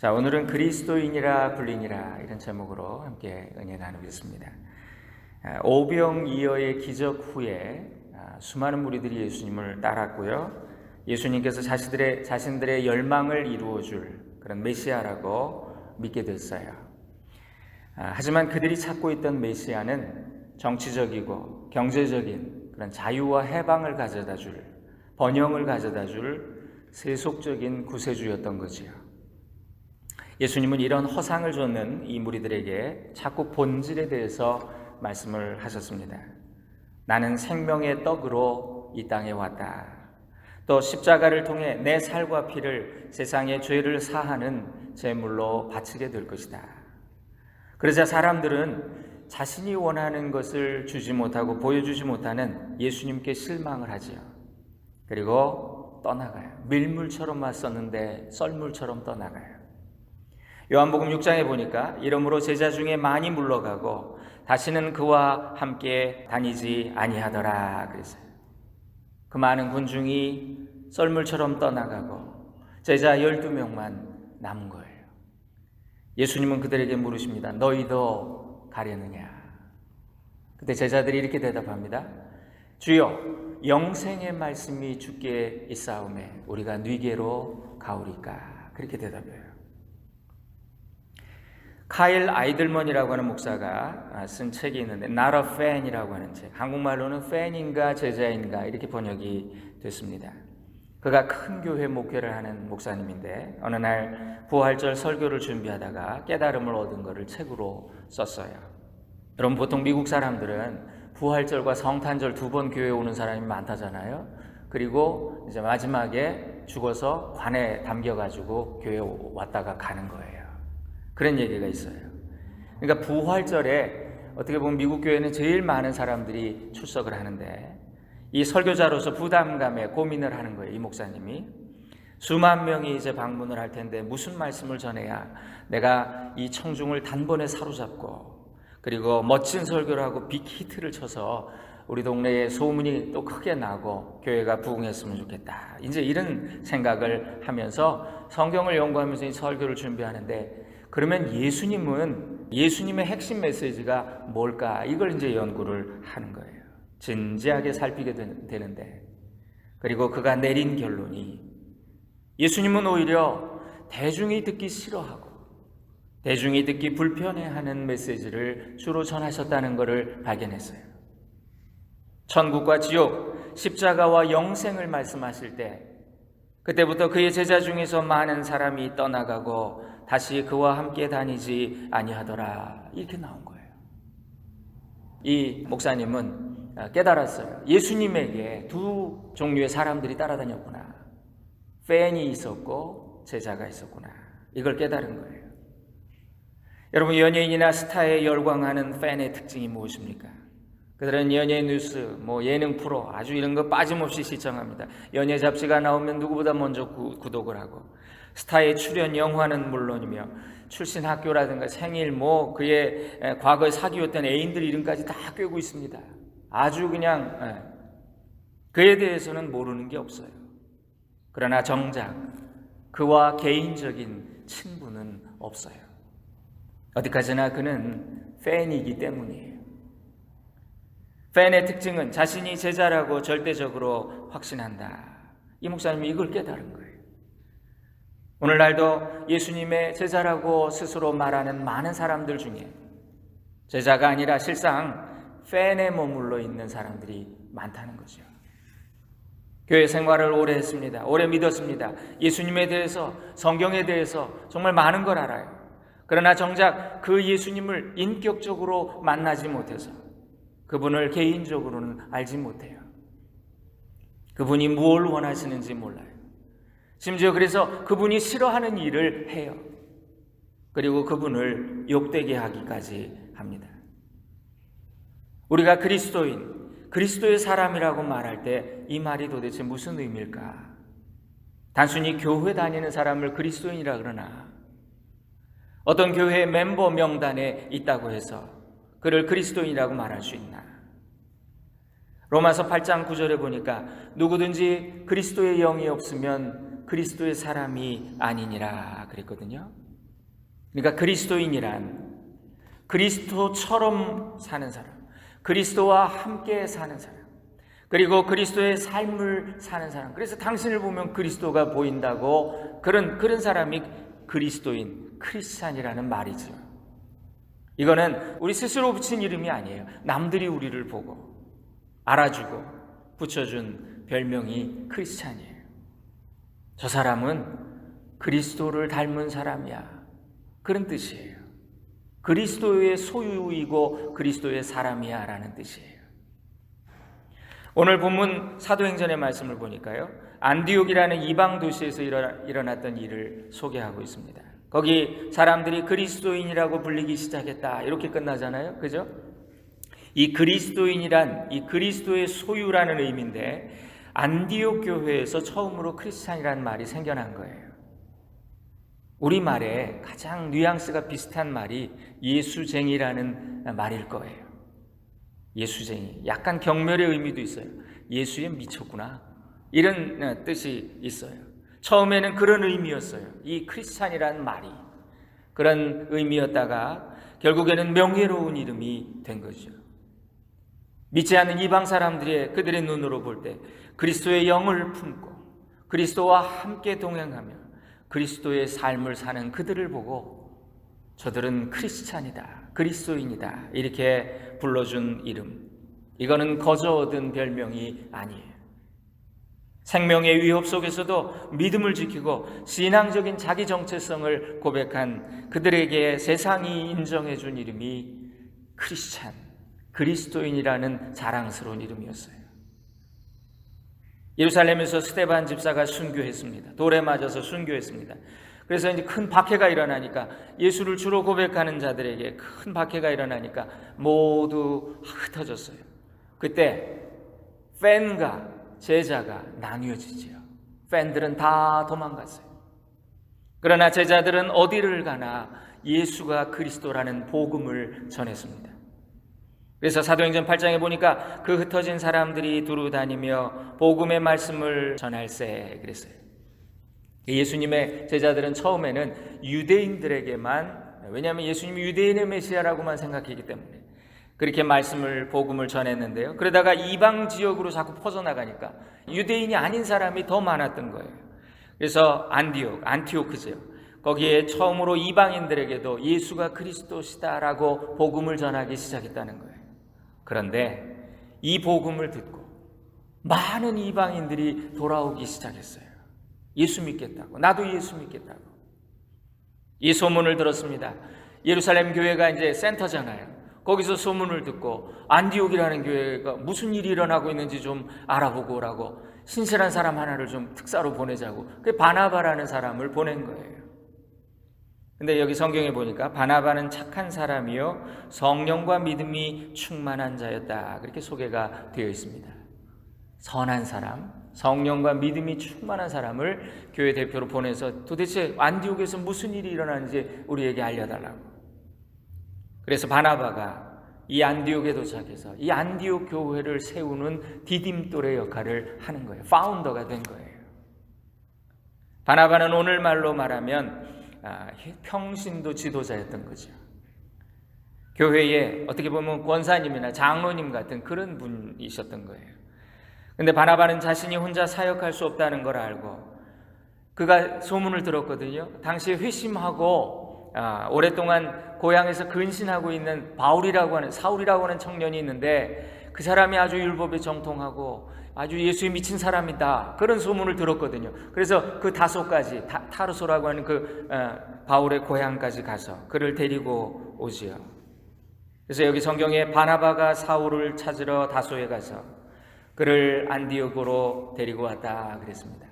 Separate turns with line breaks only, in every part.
자, 오늘은 그리스도인이라 불리니라 이런 제목으로 함께 은혜 나누겠습니다. 오병이어의 기적 후에 수많은 무리들이 예수님을 따랐고요. 예수님께서 자신들의 열망을 이루어줄 그런 메시아라고 믿게 됐어요. 하지만 그들이 찾고 있던 메시아는 정치적이고 경제적인 그런 자유와 해방을 가져다줄, 번영을 가져다줄 세속적인 구세주였던 거지요. 예수님은 이런 허상을 좇는 이 무리들에게 자꾸 본질에 대해서 말씀을 하셨습니다. 나는 생명의 떡으로 이 땅에 왔다. 또 십자가를 통해 내 살과 피를 세상의 죄를 사하는 제물로 바치게 될 것이다. 그러자 사람들은 자신이 원하는 것을 주지 못하고 보여주지 못하는 예수님께 실망을 하지요. 그리고 떠나가요. 밀물처럼 왔었는데 썰물처럼 떠나가요. 요한복음 6장에 보니까 이러므로 제자 중에 많이 물러가고 다시는 그와 함께 다니지 아니하더라 그랬어요. 그 많은 군중이 썰물처럼 떠나가고 제자 12명만 남은 거예요. 예수님은 그들에게 물으십니다. 너희도 가려느냐? 그때 제자들이 이렇게 대답합니다. 주여, 영생의 말씀이 주께 있사오매 우리가 네게로 가오리까? 그렇게 대답해요. 카일 아이들먼이라고 하는 목사가 쓴 책이 있는데 Not a Fan이라고 하는 책, 한국말로는 팬인가 제자인가 이렇게 번역이 됐습니다. 그가 큰 교회 목회를 하는 목사님인데 어느 날 부활절 설교를 준비하다가 깨달음을 얻은 것을 책으로 썼어요. 여러분, 보통 미국 사람들은 부활절과 성탄절 두 번 교회에 오는 사람이 많다잖아요. 그리고 이제 마지막에 죽어서 관에 담겨가지고 교회에 왔다가 가는 거예요. 그런 얘기가 있어요. 그러니까 부활절에 어떻게 보면 미국 교회는 제일 많은 사람들이 출석을 하는데 이 설교자로서 부담감에 고민을 하는 거예요. 이 목사님이 수만 명이 이제 방문을 할 텐데 무슨 말씀을 전해야 내가 이 청중을 단번에 사로잡고 그리고 멋진 설교를 하고 빅히트를 쳐서 우리 동네에 소문이 또 크게 나고 교회가 부흥했으면 좋겠다. 이제 이런 생각을 하면서 성경을 연구하면서 이 설교를 준비하는데 그러면 예수님의 핵심 메시지가 뭘까? 이걸 이제 연구를 하는 거예요. 진지하게 살피게 되는데, 그리고 그가 내린 결론이 예수님은 오히려 대중이 듣기 싫어하고 대중이 듣기 불편해하는 메시지를 주로 전하셨다는 것을 발견했어요. 천국과 지옥, 십자가와 영생을 말씀하실 때 그때부터 그의 제자 중에서 많은 사람이 떠나가고 다시 그와 함께 다니지 아니하더라 이렇게 나온 거예요. 이 목사님은 깨달았어요. 예수님에게 두 종류의 사람들이 따라다녔구나. 팬이 있었고 제자가 있었구나. 이걸 깨달은 거예요. 여러분, 연예인이나 스타에 열광하는 팬의 특징이 무엇입니까? 그들은 연예 뉴스, 예능 프로 아주 이런 거 빠짐없이 시청합니다. 연예 잡지가 나오면 누구보다 먼저 구독을 하고 스타의 출연 영화는 물론이며 출신 학교라든가 생일, 그의 과거에 사귀었던 애인들 이름까지 다 꿰고 있습니다. 아주 그냥 그에 대해서는 모르는 게 없어요. 그러나 정작 그와 개인적인 친분은 없어요. 어디까지나 그는 팬이기 때문이에요. 팬의 특징은 자신이 제자라고 절대적으로 확신한다. 이 목사님이 이걸 깨달은 거예요. 오늘날도 예수님의 제자라고 스스로 말하는 많은 사람들 중에 제자가 아니라 실상 팬에 머물러 있는 사람들이 많다는 거죠. 교회 생활을 오래 했습니다. 오래 믿었습니다. 예수님에 대해서, 성경에 대해서 정말 많은 걸 알아요. 그러나 정작 그 예수님을 인격적으로 만나지 못해서 그분을 개인적으로는 알지 못해요. 그분이 무엇을 원하시는지 몰라요. 심지어 그래서 그분이 싫어하는 일을 해요. 그리고 그분을 욕되게 하기까지 합니다. 우리가 그리스도의 사람이라고 말할 때 이 말이 도대체 무슨 의미일까? 단순히 교회 다니는 사람을 그리스도인이라 그러나 어떤 교회 멤버 명단에 있다고 해서 그를 그리스도인이라고 말할 수 있나? 로마서 8장 9절에 보니까 누구든지 그리스도의 영이 없으면 그리스도의 사람이 아니니라 그랬거든요. 그러니까 그리스도인이란 그리스도처럼 사는 사람, 그리스도와 함께 사는 사람, 그리고 그리스도의 삶을 사는 사람. 그래서 당신을 보면 그리스도가 보인다고 그런 사람이 그리스도인, 크리스찬이라는 말이죠. 이거는 우리 스스로 붙인 이름이 아니에요. 남들이 우리를 보고 알아주고 붙여준 별명이 크리스찬이에요. 저 사람은 그리스도를 닮은 사람이야, 그런 뜻이에요. 그리스도의 소유이고 그리스도의 사람이야 라는 뜻이에요. 오늘 본문 사도행전의 말씀을 보니까요, 안디옥이라는 이방 도시에서 일어났던 일을 소개하고 있습니다. 거기 사람들이 그리스도인이라고 불리기 시작했다, 이렇게 끝나잖아요. 그죠? 이 그리스도인이란 이 그리스도의 소유라는 의미인데, 안디옥 교회에서 처음으로 크리스찬이라는 말이 생겨난 거예요. 우리말에 가장 뉘앙스가 비슷한 말이 예수쟁이라는 말일 거예요. 예수쟁이, 약간 경멸의 의미도 있어요. 예수에 미쳤구나, 이런 뜻이 있어요. 처음에는 그런 의미였어요. 이 크리스찬이라는 말이 그런 의미였다가 결국에는 명예로운 이름이 된 거죠. 믿지 않는 이방 사람들이 그들의 눈으로 볼 때 그리스도의 영을 품고 그리스도와 함께 동행하며 그리스도의 삶을 사는 그들을 보고 저들은 크리스찬이다, 그리스도인이다, 이렇게 불러준 이름. 이거는 거저 얻은 별명이 아니에요. 생명의 위협 속에서도 믿음을 지키고 신앙적인 자기 정체성을 고백한 그들에게 세상이 인정해 준 이름이 크리스찬, 그리스도인이라는 자랑스러운 이름이었어요. 예루살렘에서 스데반 집사가 순교했습니다. 돌에 맞아서 순교했습니다. 그래서 이제 큰 박해가 일어나니까, 예수를 주로 고백하는 자들에게 큰 박해가 일어나니까 모두 흩어졌어요. 그때 팬과 제자가 나뉘어지지요. 팬들은 다 도망갔어요. 그러나 제자들은 어디를 가나 예수가 그리스도라는 복음을 전했습니다. 그래서 사도행전 8장에 보니까 그 흩어진 사람들이 두루 다니며 복음의 말씀을 전할세 그랬어요. 예수님의 제자들은 처음에는 유대인들에게만, 왜냐하면 예수님이 유대인의 메시아라고만 생각했기 때문에 그렇게 말씀을, 복음을 전했는데요, 그러다가 이방 지역으로 자꾸 퍼져나가니까 유대인이 아닌 사람이 더 많았던 거예요. 그래서 안티오크죠. 거기에 처음으로 이방인들에게도 예수가 그리스도시다라고 복음을 전하기 시작했다는 거예요. 그런데 이 복음을 듣고 많은 이방인들이 돌아오기 시작했어요. 예수 믿겠다고, 나도 예수 믿겠다고. 이 소문을 들었습니다. 예루살렘 교회가 이제 센터잖아요. 거기서 소문을 듣고 안디옥이라는 교회가 무슨 일이 일어나고 있는지 좀 알아보고 오라고 신실한 사람 하나를 좀 특사로 보내자고, 그 바나바라는 사람을 보낸 거예요. 근데 여기 성경에 보니까 바나바는 착한 사람이요 성령과 믿음이 충만한 자였다, 그렇게 소개가 되어 있습니다. 선한 사람, 성령과 믿음이 충만한 사람을 교회 대표로 보내서 도대체 안디옥에서 무슨 일이 일어나는지 우리에게 알려달라고. 그래서 바나바가 이 안디옥에 도착해서 이 안디옥 교회를 세우는 디딤돌의 역할을 하는 거예요. 파운더가 된 거예요. 바나바는 오늘말로 말하면 평신도 지도자였던 거죠. 교회에 어떻게 보면 권사님이나 장로님 같은 그런 분이셨던 거예요. 근데 바나바는 자신이 혼자 사역할 수 없다는 걸 알고, 그가 소문을 들었거든요. 당시에 회심하고 오랫동안 고향에서 근신하고 있는 사울이라고 하는 청년이 있는데, 그 사람이 아주 율법에 정통하고 아주 예수에 미친 사람이다, 그런 소문을 들었거든요. 그래서 그 다소까지, 타르소라고 하는 그 바울의 고향까지 가서 그를 데리고 오지요. 그래서 여기 성경에 바나바가 사울을 찾으러 다소에 가서 그를 안디옥으로 데리고 왔다 그랬습니다.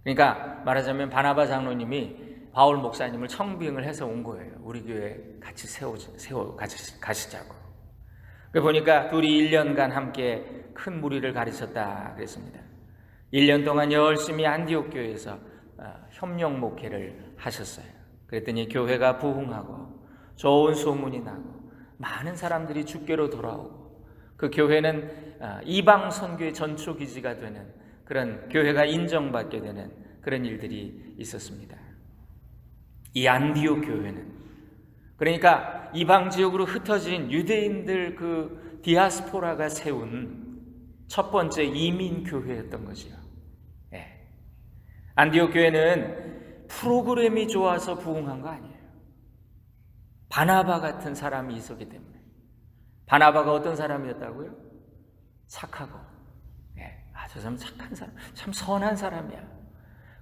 그러니까 말하자면 바나바 장로님이 바울 목사님을 청빙을 해서 온 거예요. 우리 교회 같이 같이 가시자고. 보니까 둘이 1년간 함께 큰 무리를 가르쳤다 그랬습니다. 1년 동안 열심히 안디옥 교회에서 협력 목회를 하셨어요. 그랬더니 교회가 부흥하고 좋은 소문이 나고 많은 사람들이 주께로 돌아오고, 그 교회는 이방 선교의 전초 기지가 되는 그런, 교회가 인정받게 되는 그런 일들이 있었습니다. 이 안디옥 교회는, 그러니까 이방 지역으로 흩어진 유대인들 그 디아스포라가 세운 첫 번째 이민 교회였던 거지요. 예. 안디옥 교회는 프로그램이 좋아서 부흥한 거 아니에요. 바나바 같은 사람이 있었기 때문에. 바나바가 어떤 사람이었다고요? 착하고, 예. 저 사람 착한 사람, 참 선한 사람이야.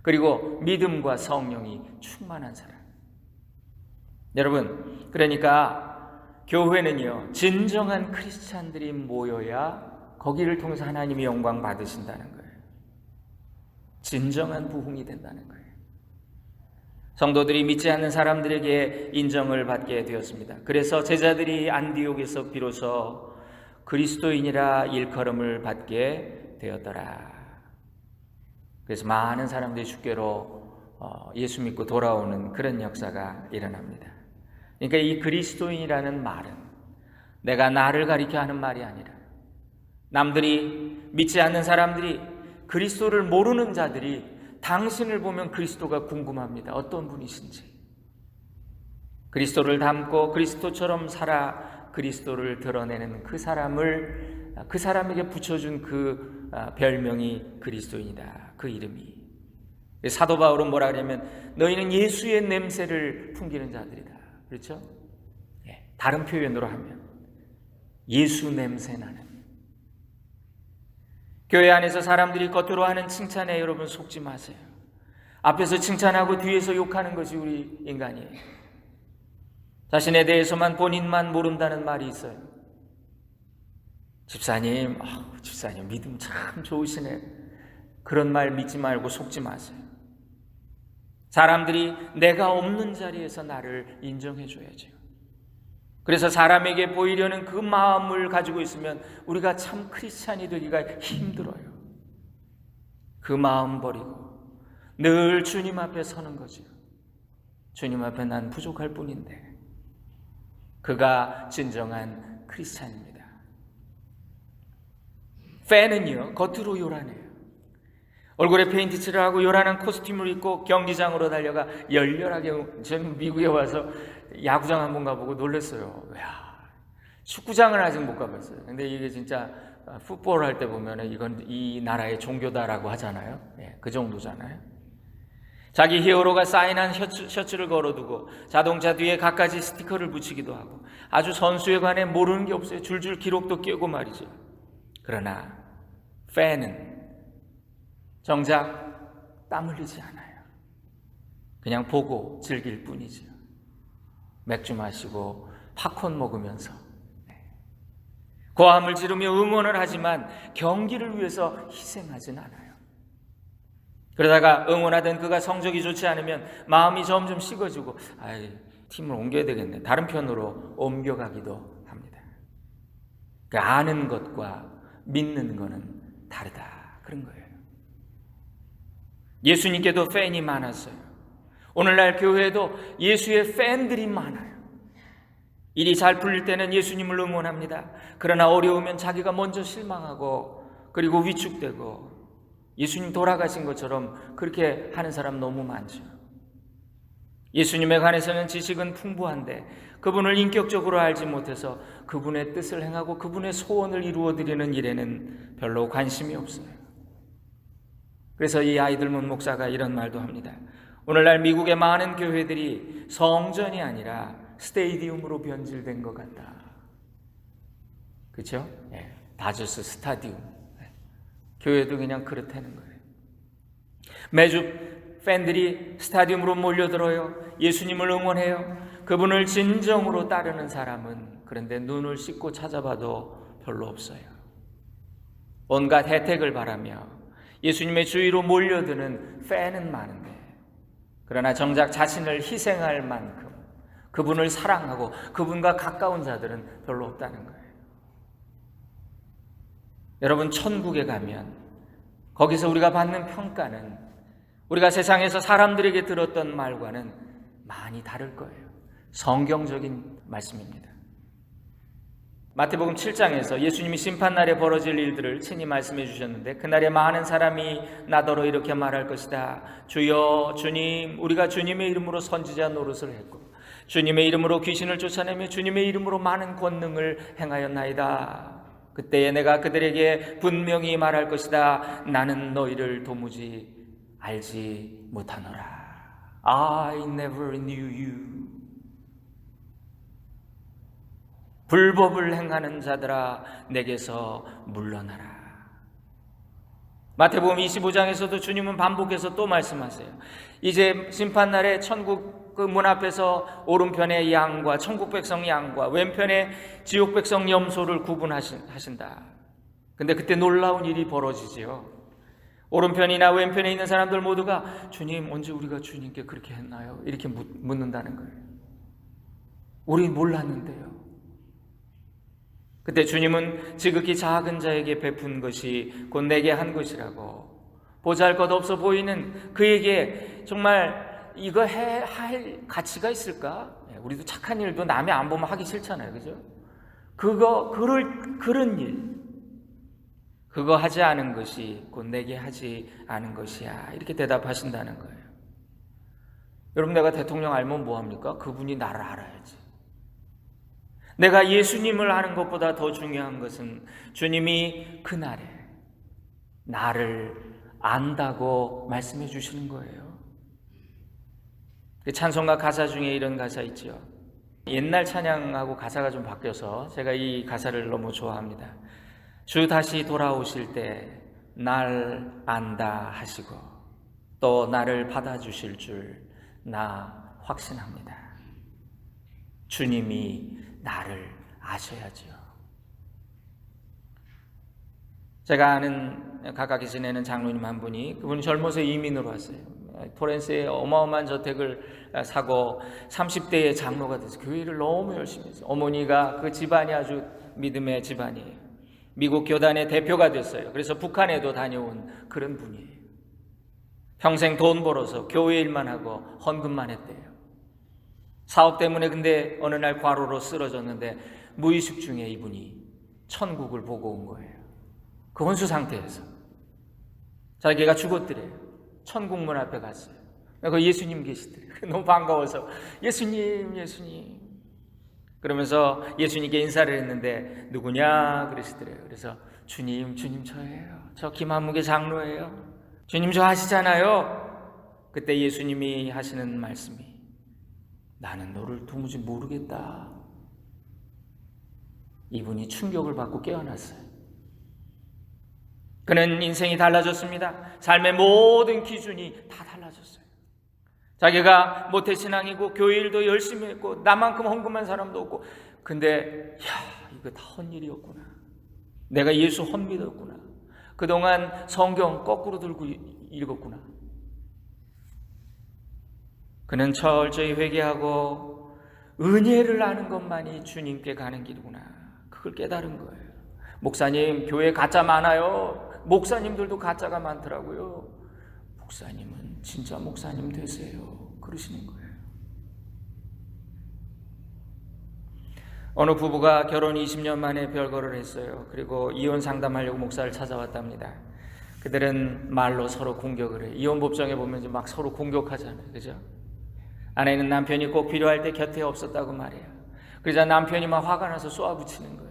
그리고 믿음과 성령이 충만한 사람. 여러분, 그러니까 교회는요, 진정한 크리스찬들이 모여야 거기를 통해서 하나님이 영광 받으신다는 거예요. 진정한 부흥이 된다는 거예요. 성도들이 믿지 않는 사람들에게 인정을 받게 되었습니다. 그래서 제자들이 안디옥에서 비로소 그리스도인이라 일컬음을 받게 되었더라. 그래서 많은 사람들이 주께로 예수 믿고 돌아오는 그런 역사가 일어납니다. 그러니까 이 그리스도인이라는 말은 내가 나를 가리켜 하는 말이 아니라, 남들이 믿지 않는 사람들이, 그리스도를 모르는 자들이 당신을 보면 그리스도가 궁금합니다. 어떤 분이신지. 그리스도를 닮고 그리스도처럼 살아 그리스도를 드러내는 그 사람에게 붙여준 그 별명이 그리스도인이다. 그 이름이. 사도 바울은 뭐라 그러냐면 너희는 예수의 냄새를 풍기는 자들이다. 그렇죠? 예, 다른 표현으로 하면 예수 냄새 나는. 교회 안에서 사람들이 겉으로 하는 칭찬에 여러분 속지 마세요. 앞에서 칭찬하고 뒤에서 욕하는 것이 우리 인간이에요. 자신에 대해서만 본인만 모른다는 말이 있어요. 집사님 믿음 참 좋으시네. 그런 말 믿지 말고 속지 마세요. 사람들이 내가 없는 자리에서 나를 인정해 줘야죠. 그래서 사람에게 보이려는 그 마음을 가지고 있으면 우리가 참 크리스찬이 되기가 힘들어요. 그 마음 버리고 늘 주님 앞에 서는 거죠. 주님 앞에 난 부족할 뿐인데. 그가 진정한 크리스찬입니다. 팬은요, 겉으로 요란해요. 얼굴에 페인트 칠을 하고 요란한 코스튬을 입고 경기장으로 달려가 열렬하게. 저는 미국에 와서 야구장 한번 가보고 놀랐어요. 야, 축구장을 아직 못 가봤어요. 근데 이게 진짜 풋볼 할 때 보면 이건 이 나라의 종교다라고 하잖아요. 예, 그 정도잖아요. 자기 히어로가 사인한 셔츠를 걸어두고 자동차 뒤에 갖가지 스티커를 붙이기도 하고 아주 선수에 관해 모르는 게 없어요. 줄줄 기록도 깨고 말이죠. 그러나 팬은 정작 땀 흘리지 않아요. 그냥 보고 즐길 뿐이죠. 맥주 마시고 팝콘 먹으면서 고함을 지르며 응원을 하지만 경기를 위해서 희생하진 않아요. 그러다가 응원하던 그가 성적이 좋지 않으면 마음이 점점 식어지고 팀을 옮겨야 되겠네. 다른 편으로 옮겨가기도 합니다. 그러니까 아는 것과 믿는 것은 다르다. 그런 거예요. 예수님께도 팬이 많았어요. 오늘날 교회에도 예수의 팬들이 많아요. 일이 잘 풀릴 때는 예수님을 응원합니다. 그러나 어려우면 자기가 먼저 실망하고 그리고 위축되고 예수님 돌아가신 것처럼 그렇게 하는 사람 너무 많죠. 예수님에 관해서는 지식은 풍부한데 그분을 인격적으로 알지 못해서 그분의 뜻을 행하고 그분의 소원을 이루어드리는 일에는 별로 관심이 없어요. 그래서 이 아이들문 목사가 이런 말도 합니다. 오늘날 미국의 많은 교회들이 성전이 아니라 스테디움으로 변질된 것 같다. 그렇죠? 예, 다저스 스타디움. 교회도 그냥 그렇다는 거예요. 매주 팬들이 스타디움으로 몰려들어요. 예수님을 응원해요. 그분을 진정으로 따르는 사람은 그런데 눈을 씻고 찾아봐도 별로 없어요. 온갖 혜택을 바라며 예수님의 주위로 몰려드는 팬은 많은데 그러나 정작 자신을 희생할 만큼 그분을 사랑하고 그분과 가까운 자들은 별로 없다는 거예요. 여러분, 천국에 가면 거기서 우리가 받는 평가는 우리가 세상에서 사람들에게 들었던 말과는 많이 다를 거예요. 성경적인 말씀입니다. 마태복음 7장에서 예수님이 심판날에 벌어질 일들을 친히 말씀해 주셨는데, 그날에 많은 사람이 나더러 이렇게 말할 것이다. 주여, 주님, 우리가 주님의 이름으로 선지자 노릇을 했고 주님의 이름으로 귀신을 쫓아내며 주님의 이름으로 많은 권능을 행하였나이다. 그때에 내가 그들에게 분명히 말할 것이다. 나는 너희를 도무지 알지 못하노라. I never knew you. 불법을 행하는 자들아, 내게서 물러나라. 마태복음 25장에서도 주님은 반복해서 또 말씀하세요. 이제 심판날에 천국 그 문 앞에서 오른편의 양과 천국 백성 양과 왼편의 지옥 백성 염소를 구분하신다. 근데 그때 놀라운 일이 벌어지지요. 오른편이나 왼편에 있는 사람들 모두가 주님, 언제 우리가 주님께 그렇게 했나요? 이렇게 묻는다는 거예요. 우린 몰랐는데요. 그때 주님은 지극히 작은 자에게 베푼 것이 곧 내게 한 것이라고, 보잘것없어 보이는 그에게 정말 이거 할 가치가 있을까? 우리도 착한 일도 남이 안 보면 하기 싫잖아요, 그죠? 그런 일, 그거 하지 않은 것이 곧 내게 하지 않은 것이야. 이렇게 대답하신다는 거예요. 여러분, 내가 대통령 알면 뭐합니까? 그분이 나를 알아야지. 내가 예수님을 아는 것보다 더 중요한 것은 주님이 그날에 나를 안다고 말씀해 주시는 거예요. 찬송가 가사 중에 이런 가사 있죠. 옛날 찬양하고 가사가 좀 바뀌어서 제가 이 가사를 너무 좋아합니다. 주 다시 돌아오실 때 날 안다 하시고 또 나를 받아주실 줄 나 확신합니다. 주님이 나를 아셔야죠. 제가 아는 가깝게 지내는 장로님 한 분이, 그분이 젊어서 이민으로 왔어요. 토렌스에 어마어마한 저택을 사고 30대의 장로가 돼서 교회를 너무 열심히 했어요. 어머니가 그 집안이 아주 믿음의 집안이에요. 미국 교단의 대표가 됐어요. 그래서 북한에도 다녀온 그런 분이에요. 평생 돈 벌어서 교회 일만 하고 헌금만 했대요. 사업 때문에 근데 어느 날 과로로 쓰러졌는데 무의식 중에 이분이 천국을 보고 온 거예요. 그 혼수 상태에서 자기가 죽었더래요. 천국 문 앞에 갔어요. 그 예수님 계시더래요. 너무 반가워서 예수님, 예수님 그러면서 예수님께 인사를 했는데 누구냐 그러시더래요. 그래서 주님, 주님 저예요. 저 김한묵의 장로예요. 주님 저 아시잖아요. 그때 예수님이 하시는 말씀이, 나는 너를 도무지 모르겠다. 이분이 충격을 받고 깨어났어요. 그는 인생이 달라졌습니다. 삶의 모든 기준이 다 달라졌어요. 자기가 모태신앙이고 교회 일도 열심히 했고 나만큼 헌금한 사람도 없고, 근데 이거 다 헛일이었구나. 내가 예수 헛믿었구나. 그동안 성경 거꾸로 들고 읽었구나. 그는 철저히 회개하고 은혜를 아는 것만이 주님께 가는 길이구나. 그걸 깨달은 거예요. 목사님, 교회 가짜 많아요. 목사님들도 가짜가 많더라고요. 목사님은 진짜 목사님 되세요. 그러시는 거예요. 어느 부부가 결혼 20년 만에 별거를 했어요. 그리고 이혼 상담하려고 목사를 찾아왔답니다. 그들은 말로 서로 공격을 해요. 이혼 법정에 보면 이제 막 서로 공격하잖아요. 그죠? 아내는 남편이 꼭 필요할 때 곁에 없었다고 말해요. 그러자 남편이 막 화가 나서 쏘아붙이는 거예요.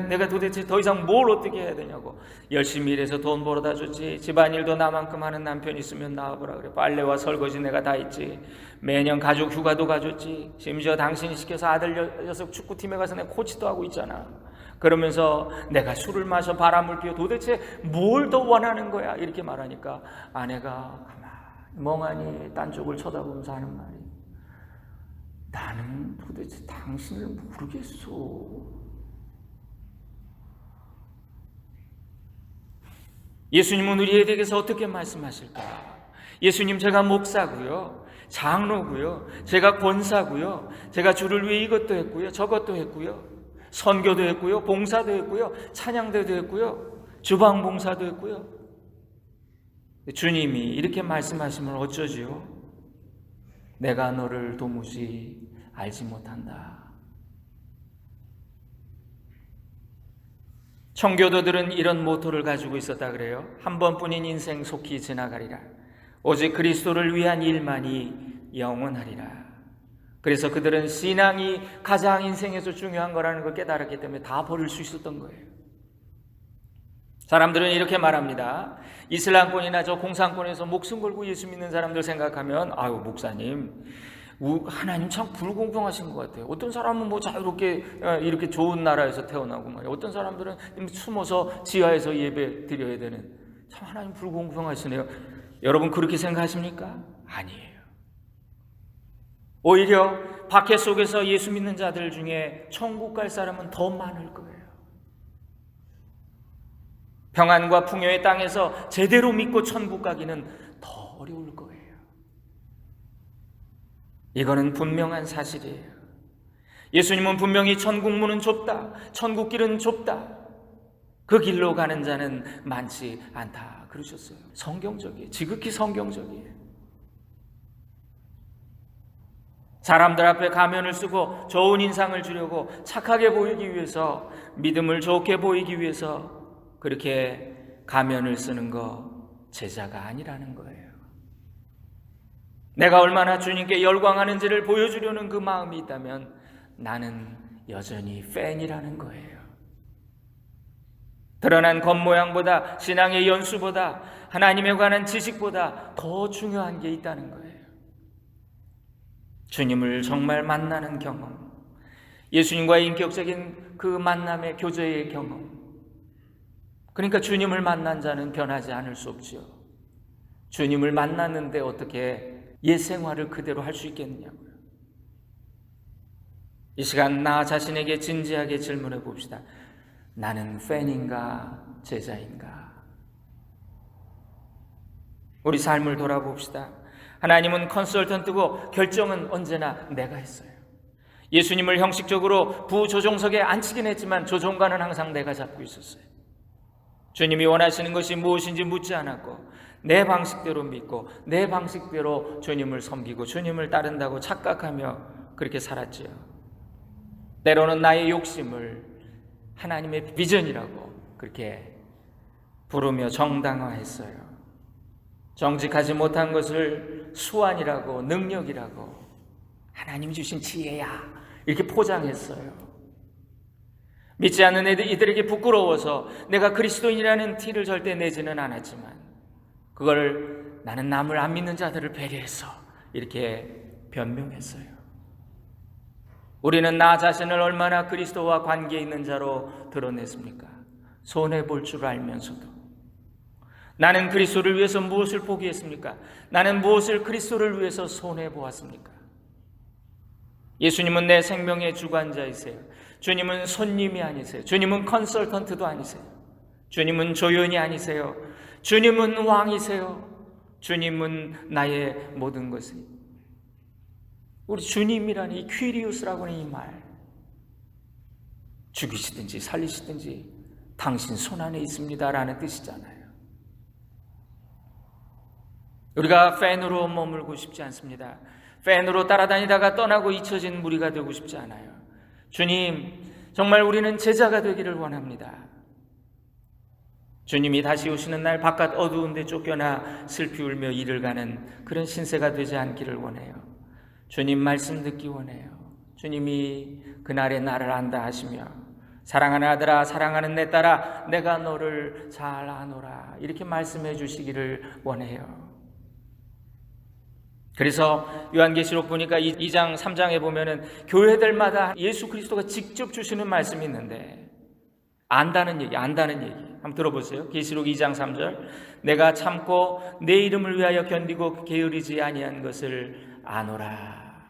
내가 도대체 더 이상 뭘 어떻게 해야 되냐고. 열심히 일해서 돈 벌어다 줬지. 집안일도 나만큼 하는 남편 있으면 나와보라 그래. 빨래와 설거지 내가 다 했지. 매년 가족 휴가도 가줬지. 심지어 당신이 시켜서 아들 녀석 축구팀에 가서 내가 코치도 하고 있잖아. 그러면서 내가 술을 마셔 바람을 피워 도대체 뭘 더 원하는 거야. 이렇게 말하니까 아내가 가만히 멍하니 딴 쪽을 쳐다보면서 하는 말이, 나는 도대체 당신을 모르겠어. 예수님은 우리에 대해서 어떻게 말씀하실까? 예수님, 제가 목사고요, 장로고요, 제가 권사고요, 제가 주를 위해 이것도 했고요, 저것도 했고요, 선교도 했고요, 봉사도 했고요, 찬양대도 했고요, 주방봉사도 했고요. 주님이 이렇게 말씀하시면 어쩌지요? 내가 너를 도무지 알지 못한다. 청교도들은 이런 모토를 가지고 있었다 그래요. 한 번뿐인 인생 속히 지나가리라. 오직 그리스도를 위한 일만이 영원하리라. 그래서 그들은 신앙이 가장 인생에서 중요한 거라는 걸 깨달았기 때문에 다 버릴 수 있었던 거예요. 사람들은 이렇게 말합니다. 이슬람권이나 저 공산권에서 목숨 걸고 예수 믿는 사람들 생각하면 아유 목사님 하나님 참 불공평하신 것 같아요. 어떤 사람은 뭐 자유롭게 이렇게 좋은 나라에서 태어나고 말이에요. 어떤 사람들은 숨어서 지하에서 예배 드려야 되는, 참 하나님 불공평하시네요. 여러분 그렇게 생각하십니까? 아니에요. 오히려 박해 속에서 예수 믿는 자들 중에 천국 갈 사람은 더 많을 거예요. 평안과 풍요의 땅에서 제대로 믿고 천국 가기는 더 어려울 거예요. 이거는 분명한 사실이에요. 예수님은 분명히 천국 문은 좁다, 천국 길은 좁다, 그 길로 가는 자는 많지 않다 그러셨어요. 성경적이에요. 지극히 성경적이에요. 사람들 앞에 가면을 쓰고 좋은 인상을 주려고 착하게 보이기 위해서, 믿음을 좋게 보이기 위해서 그렇게 가면을 쓰는 거 제자가 아니라는 거예요. 내가 얼마나 주님께 열광하는지를 보여주려는 그 마음이 있다면 나는 여전히 팬이라는 거예요. 드러난 겉모양보다, 신앙의 연수보다, 하나님에 관한 지식보다 더 중요한 게 있다는 거예요. 주님을 정말 만나는 경험, 예수님과의 인격적인 그 만남의 교제의 경험. 그러니까 주님을 만난 자는 변하지 않을 수 없지요. 주님을 만났는데 어떻게 옛 생활을 그대로 할 수 있겠느냐고요. 이 시간 나 자신에게 진지하게 질문해 봅시다. 나는 팬인가 제자인가? 우리 삶을 돌아봅시다. 하나님은 컨설턴트고 결정은 언제나 내가 했어요. 예수님을 형식적으로 부조종석에 앉히긴 했지만 조종관은 항상 내가 잡고 있었어요. 주님이 원하시는 것이 무엇인지 묻지 않았고 내 방식대로 믿고 내 방식대로 주님을 섬기고 주님을 따른다고 착각하며 그렇게 살았지요. 때로는 나의 욕심을 하나님의 비전이라고 그렇게 부르며 정당화했어요. 정직하지 못한 것을 수완이라고, 능력이라고, 하나님이 주신 지혜야 이렇게 포장했어요. 믿지 않는 이들에게 부끄러워서 내가 그리스도인이라는 티를 절대 내지는 않았지만 그걸 나는 남을 안 믿는 자들을 배려해서 이렇게 변명했어요. 우리는 나 자신을 얼마나 그리스도와 관계 있는 자로 드러냈습니까? 손해볼 줄 알면서도. 나는 그리스도를 위해서 무엇을 포기했습니까? 나는 무엇을 그리스도를 위해서 손해보았습니까? 예수님은 내 생명의 주관자이세요. 주님은 손님이 아니세요. 주님은 컨설턴트도 아니세요. 주님은 조연이 아니세요. 주님은 왕이세요. 주님은 나의 모든 것이. 우리 주님이라니, 이 퀴리우스라고 하는 이 말, 죽이시든지 살리시든지 당신 손 안에 있습니다 라는 뜻이잖아요. 우리가 팬으로 머물고 싶지 않습니다. 팬으로 따라다니다가 떠나고 잊혀진 무리가 되고 싶지 않아요. 주님, 정말 우리는 제자가 되기를 원합니다. 주님이 다시 오시는 날 바깥 어두운 데 쫓겨나 슬피 울며 일을 가는 그런 신세가 되지 않기를 원해요. 주님 말씀 듣기 원해요. 주님이 그날에 나를 안다 하시며 사랑하는 아들아, 사랑하는 내 딸아, 내가 너를 잘 아노라 이렇게 말씀해 주시기를 원해요. 그래서 요한계시록 보니까 2장 3장에 보면은 교회들마다 예수 그리스도가 직접 주시는 말씀이 있는데 안다는 얘기 한번 들어보세요. 계시록 2장 3절, 내가 참고 내 이름을 위하여 견디고 게으르지 아니한 것을 아노라.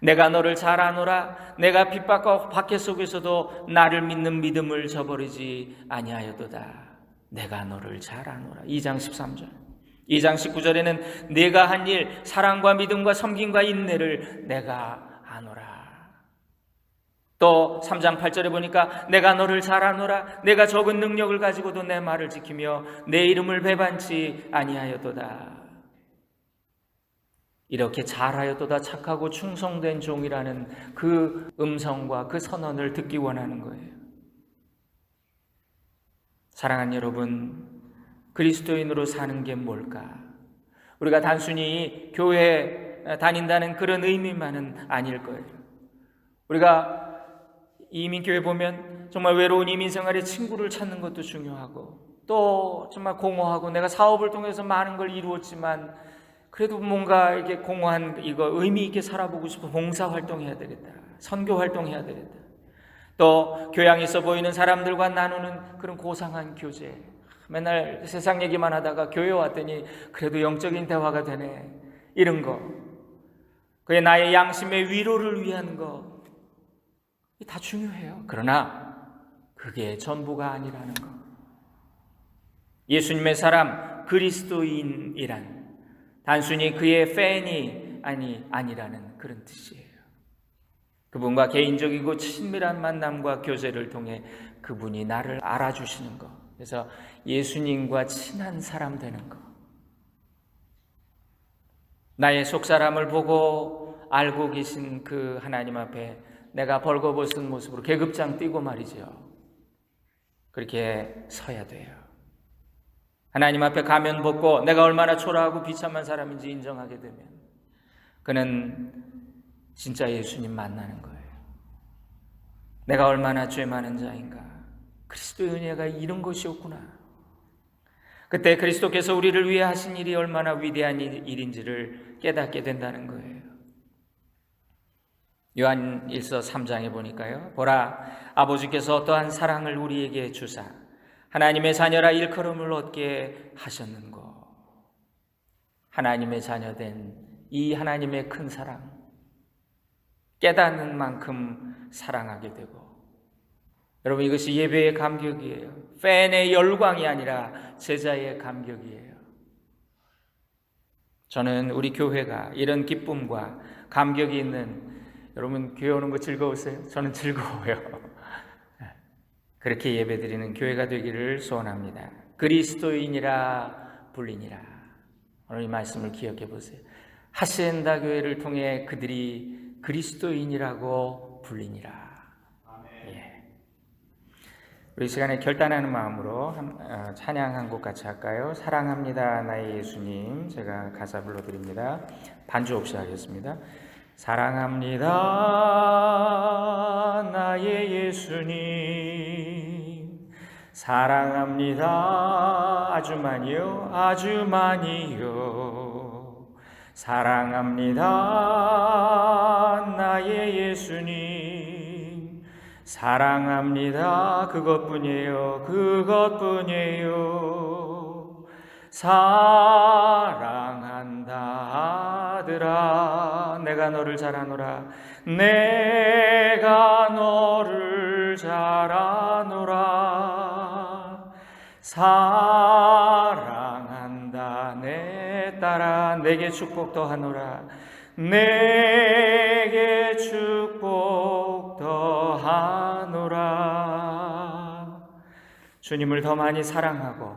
내가 너를 잘 아노라. 내가 핍박과 박해 속에서도 나를 믿는 믿음을 저버리지 아니하여도다. 내가 너를 잘 아노라. 2장 13절. 2장 19절에는 내가 한 일, 사랑과 믿음과 섬김과 인내를 내가 아노라. 또 3장 8절에 보니까 내가 너를 잘 아노라. 내가 적은 능력을 가지고도 내 말을 지키며 내 이름을 배반치 아니하여도다. 이렇게 잘하여도다 착하고 충성된 종이라는 그 음성과 그 선언을 듣기 원하는 거예요. 사랑하는 여러분, 그리스도인으로 사는 게 뭘까? 우리가 단순히 교회 다닌다는 그런 의미만은 아닐 거예요. 우리가 이민교회 보면 정말 외로운 이민 생활에 친구를 찾는 것도 중요하고, 또 정말 공허하고 내가 사업을 통해서 많은 걸 이루었지만 그래도 뭔가 이렇게 공허한 이거 의미 있게 살아보고 싶어 봉사 활동해야 되겠다. 선교 활동해야 되겠다. 또 교양 있어 보이는 사람들과 나누는 그런 고상한 교제. 맨날 세상 얘기만 하다가 교회 왔더니 그래도 영적인 대화가 되네. 이런 거. 그게 나의 양심의 위로를 위한 거. 다 중요해요. 그러나 그게 전부가 아니라는 거. 예수님의 사람 그리스도인이란 단순히 그의 팬이 아니라는 그런 뜻이에요. 그분과 개인적이고 친밀한 만남과 교제를 통해 그분이 나를 알아주시는 것. 그래서 예수님과 친한 사람 되는 것. 나의 속사람을 보고 알고 계신 그 하나님 앞에 내가 벌거벗은 모습으로 계급장 뛰고 말이죠. 그렇게 서야 돼요. 하나님 앞에 가면 벗고 내가 얼마나 초라하고 비참한 사람인지 인정하게 되면 그는 진짜 예수님 만나는 거예요. 내가 얼마나 죄 많은 자인가. 그리스도의 은혜가 이런 것이었구나. 그때 그리스도께서 우리를 위해 하신 일이 얼마나 위대한 일인지를 깨닫게 된다는 거예요. 요한일서 3장에 보니까요. 보라, 아버지께서 어떠한 사랑을 우리에게 주사 하나님의 자녀라 일컬음을 얻게 하셨는고. 하나님의 자녀된 이 하나님의 큰 사랑, 깨닫는 만큼 사랑하게 되고, 여러분 이것이 예배의 감격이에요. 팬의 열광이 아니라 제자의 감격이에요. 저는 우리 교회가 이런 기쁨과 감격이 있는, 여러분 교회 오는 거 즐거우세요? 저는 즐거워요. 그렇게 예배드리는 교회가 되기를 소원합니다. 그리스도인이라 불리니라. 오늘 이 말씀을 기억해 보세요. 하시엔다 교회를 통해 그들이 그리스도인이라고 불리니라. 예. 우리 시간에 결단하는 마음으로 찬양 한 곡 같이 할까요? 사랑합니다 나의 예수님. 제가 가사 불러드립니다. 반주 없이 하겠습니다. 사랑합니다 나의 예수님, 사랑합니다 아주 많이요 아주 많이요. 사랑합니다 나의 예수님, 사랑합니다 그것뿐이에요 그것뿐이에요. 사랑한다 아들아 내가 너를 잘 아노라 내가 너를 잘 아노라. 사랑한다 내 딸아 내게 축복 더하노라 내게 축복 더하노라. 주님을 더 많이 사랑하고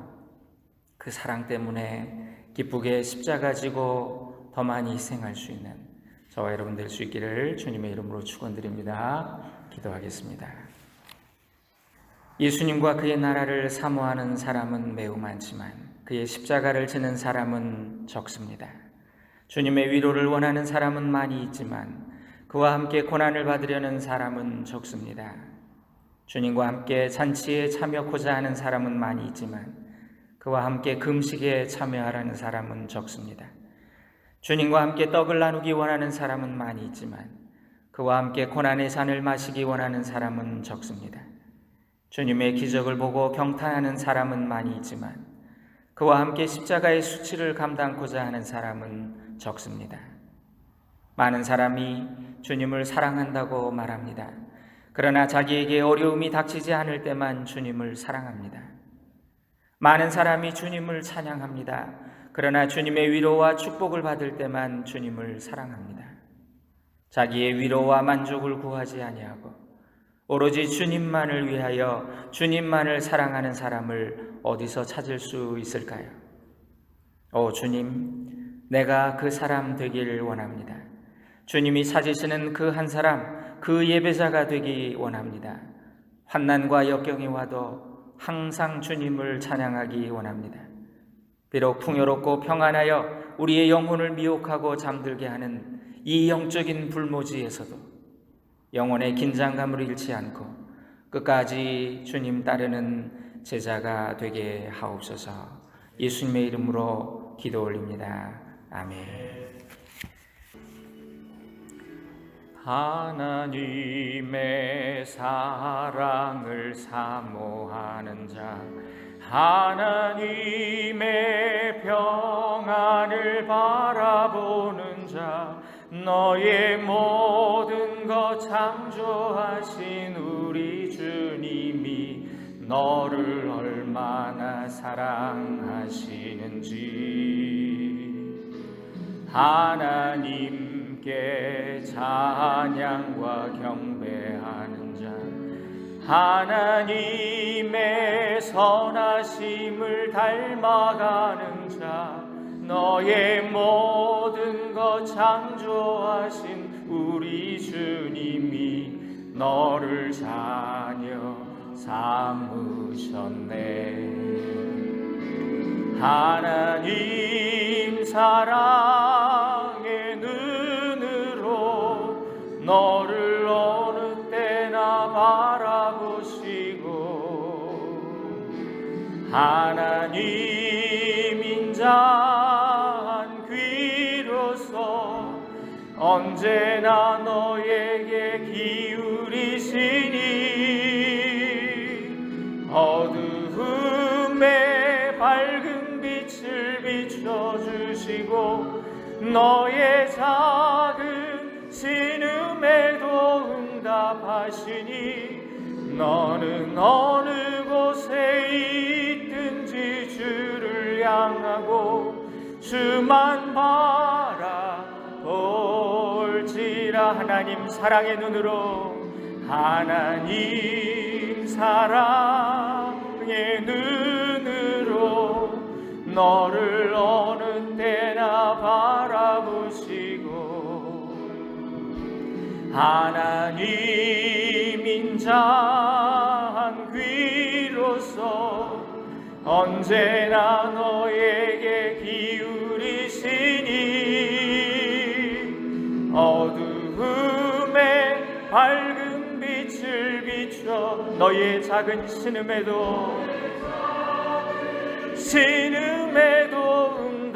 그 사랑 때문에 기쁘게 십자가 지고 더 많이 희생할 수 있는 저와 여러분 될 수 있기를 주님의 이름으로 축원드립니다. 기도하겠습니다. 예수님과 그의 나라를 사모하는 사람은 매우 많지만 그의 십자가를 지는 사람은 적습니다. 주님의 위로를 원하는 사람은 많이 있지만 그와 함께 고난을 받으려는 사람은 적습니다. 주님과 함께 잔치에 참여하고자 하는 사람은 많이 있지만 그와 함께 금식에 참여하라는 사람은 적습니다. 주님과 함께 떡을 나누기 원하는 사람은 많이 있지만 그와 함께 고난의 잔을 마시기 원하는 사람은 적습니다. 주님의 기적을 보고 경탄하는 사람은 많이 있지만 그와 함께 십자가의 수치를 감당하고자 하는 사람은 적습니다. 많은 사람이 주님을 사랑한다고 말합니다. 그러나 자기에게 어려움이 닥치지 않을 때만 주님을 사랑합니다. 많은 사람이 주님을 찬양합니다. 그러나 주님의 위로와 축복을 받을 때만 주님을 사랑합니다. 자기의 위로와 만족을 구하지 아니하고 오로지 주님만을 위하여 주님만을 사랑하는 사람을 어디서 찾을 수 있을까요? 오 주님, 내가 그 사람 되길 원합니다. 주님이 찾으시는 그 한 사람, 그 예배자가 되기 원합니다. 환난과 역경이 와도 항상 주님을 찬양하기 원합니다. 비록 풍요롭고 평안하여 우리의 영혼을 미혹하고 잠들게 하는 이 영적인 불모지에서도 영혼의 긴장감을 잃지 않고 끝까지 주님 따르는 제자가 되게 하옵소서. 예수님의 이름으로 기도 올립니다. 아멘. 하나님의 사랑을 사모하는 자, 하나님의 평안을 바라보는 자, 너의 모든 것 창조하신 우리 주님이 너를 얼마나 사랑하시는지 하나님께 찬양과 경배하는 자, 하나님의 선하심을 닮아가는 자, 너의 모든 것 창조하신 우리 주님이 너를 자녀 삼으셨네. 하나님 사랑의 눈으로 너를 어느 때나 바라보시고 하나님 인자한 귀로서 언제나 너에게 기울이시니 어두움에 밝은 빛을 비춰주시고 너의 작은 신음에도 응답하시니 너는 어느 곳에 있든지 주를 향하고 주만 바라볼지라. 하나님 사랑의 눈으로, 하나님 사랑의 눈으로 너를 어느 때나 바라보시고 하나님 인자한 귀로서 언제나 너에게 기울이시니 어두움에 밝은 빛을 비춰 너의 작은 신음에도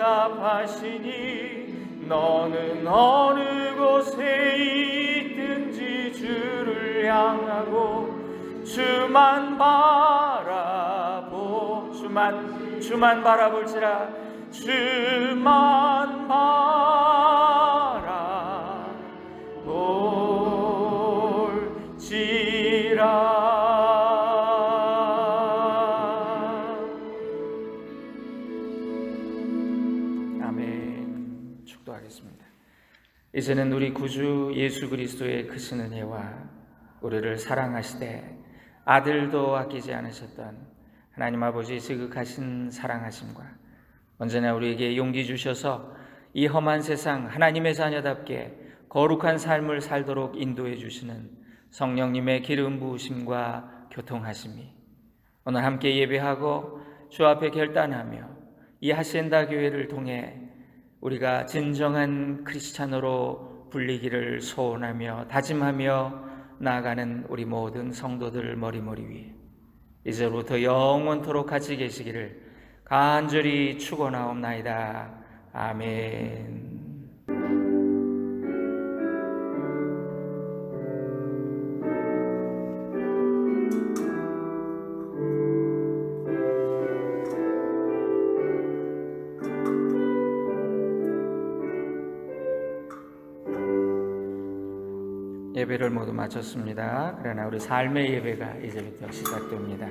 응답하시니 너는 어느 곳에 있든지 주를 향하고 주만 바라볼지라. 주만 바라볼지라. 아멘. 축도하겠습니다. 이제는 우리 구주 예수 그리스도의 크신 은혜와 우리를 사랑하시되 아들도 아끼지 않으셨던 하나님 아버지의 지극하신 사랑하심과 언제나 우리에게 용기 주셔서 이 험한 세상 하나님의 자녀답게 거룩한 삶을 살도록 인도해 주시는 성령님의 기름 부으심과 교통하심이 오늘 함께 예배하고 주 앞에 결단하며 이 하시엔다 교회를 통해 우리가 진정한 크리스찬으로 불리기를 소원하며 다짐하며 나아가는 우리 모든 성도들 머리머리 위에 이제부터 영원토록 같이 계시기를 간절히 축원하옵나이다. 아멘. 예배를 모두 마쳤습니다. 그러나 우리 삶의 예배가 이제부터 시작됩니다.